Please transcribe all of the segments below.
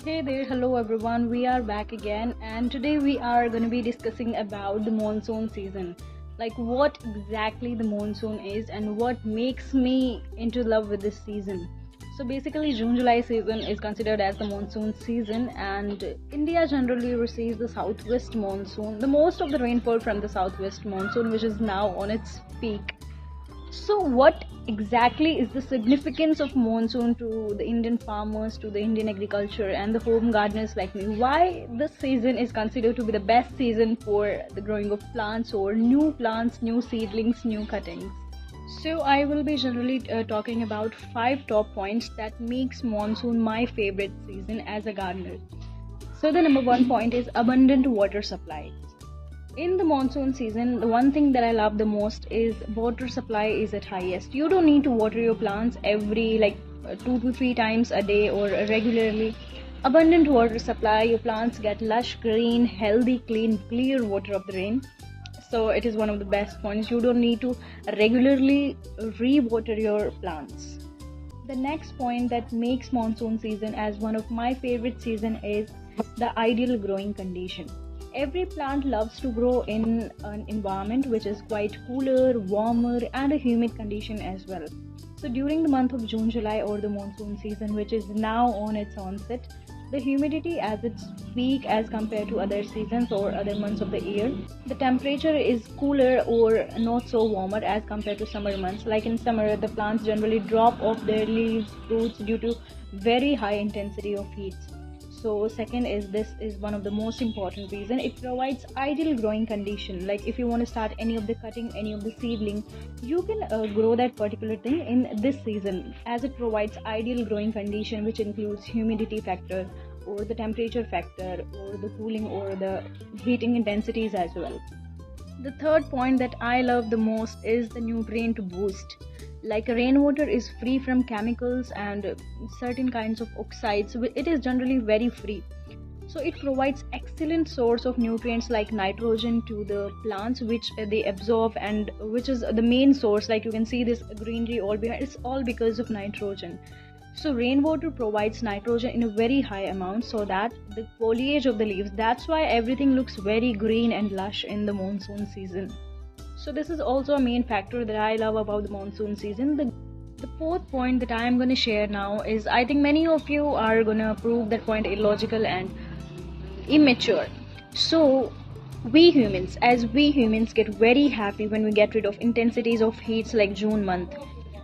Hey there, hello everyone. We are back again, and today we are going to be discussing about the monsoon season. Like what exactly the monsoon is and what makes me into love with this season. So basically June-July season is considered as the monsoon season, and India generally receives the southwest monsoon, the most of the rainfall from the southwest monsoon, which is now on its peak. So, what exactly is the significance of monsoon to the Indian farmers, to the Indian agriculture, and the home gardeners like me? Why this season is considered to be the best season for the growing of plants or new plants, new seedlings, new cuttings? So, I will be generally talking about 5 top points that makes monsoon my favorite season as a gardener. So, the number one point is abundant water supply. In the monsoon season, the one thing that I love the most is water supply is at highest. You don't need to water your plants every 2 to 3 times a day or regularly. Abundant water supply, your plants get lush green, healthy, clean, clear water of the rain. So it is one of the best points. You don't need to regularly re-water your plants. The next point that makes monsoon season as one of my favorite season is the ideal growing condition. Every plant loves to grow in an environment which is quite cooler, warmer, and a humid condition as well. So during the month of June, July, or the monsoon season, which is now on its onset, the humidity at its peak as compared to other seasons or other months of the year. The temperature is cooler or not so warmer as compared to summer months. Like in summer, the plants generally drop off their leaves, roots due to very high intensity of heat. So second is, this is one of the most important reason, it provides ideal growing condition. Like if you want to start any of the cutting, any of the seedling, you can grow that particular thing in this season, as it provides ideal growing condition, which includes humidity factor or the temperature factor or the cooling or the heating intensities as well. The third point that I love the most is the nutrient boost. Like rainwater is free from chemicals and certain kinds of oxides, it is generally very free. So it provides excellent source of nutrients like nitrogen to the plants, which they absorb, and which is the main source. Like you can see this greenery all behind, it's all because of nitrogen. So rainwater provides nitrogen in a very high amount, so that the foliage of the leaves, that's why everything looks very green and lush in the monsoon season. So this is also a main factor that I love about the monsoon season. The fourth point that I am going to share now is, I think many of you are going to prove that point illogical and immature. So we humans get very happy when we get rid of intensities of heats like June month.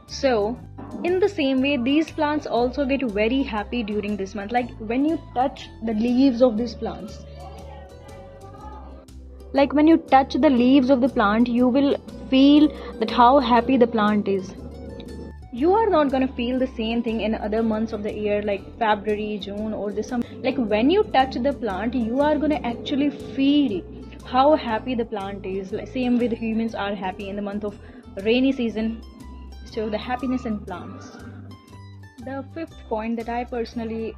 So in the same way, these plants also get very happy during this month. Like when you touch the leaves of these plants, like when you touch the leaves of the plant, you will feel that how happy the plant is. You are not going to feel the same thing in other months of the year like February, June, or the summer. Like when you touch the plant, you are going to actually feel how happy the plant is. Like, same way the humans are happy in the month of rainy season. So the happiness in plants. The fifth point that I personally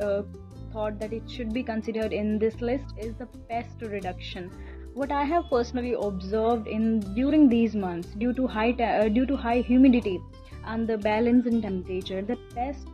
thought that it should be considered in this list is the pest reduction. What I have personally observed in during these months, due to high humidity and the balance in temperature, the pest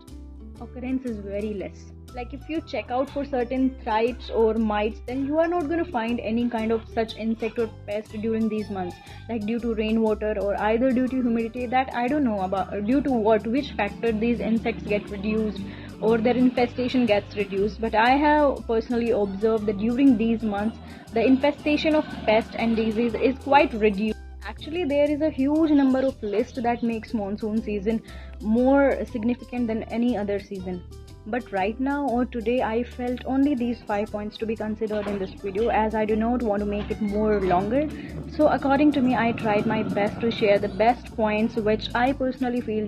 occurrence is very less. Like if you check out for certain thrips or mites, then you are not going to find any kind of such insect or pest during these months, like due to rainwater or either due to humidity. That I don't know about due to which factor these insects get reduced or their infestation gets reduced, but I have personally observed that during these months the infestation of pest and disease is quite reduced. Actually, there is a huge number of lists that makes monsoon season more significant than any other season. But right now or today, I felt only these 5 points to be considered in this video, as I do not want to make it more longer. So according to me, I tried my best to share the best points which I personally feel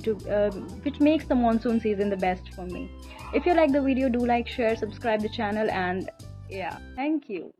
which makes the monsoon season the best for me. If you like the video, do like, share, subscribe the channel, and yeah, thank you.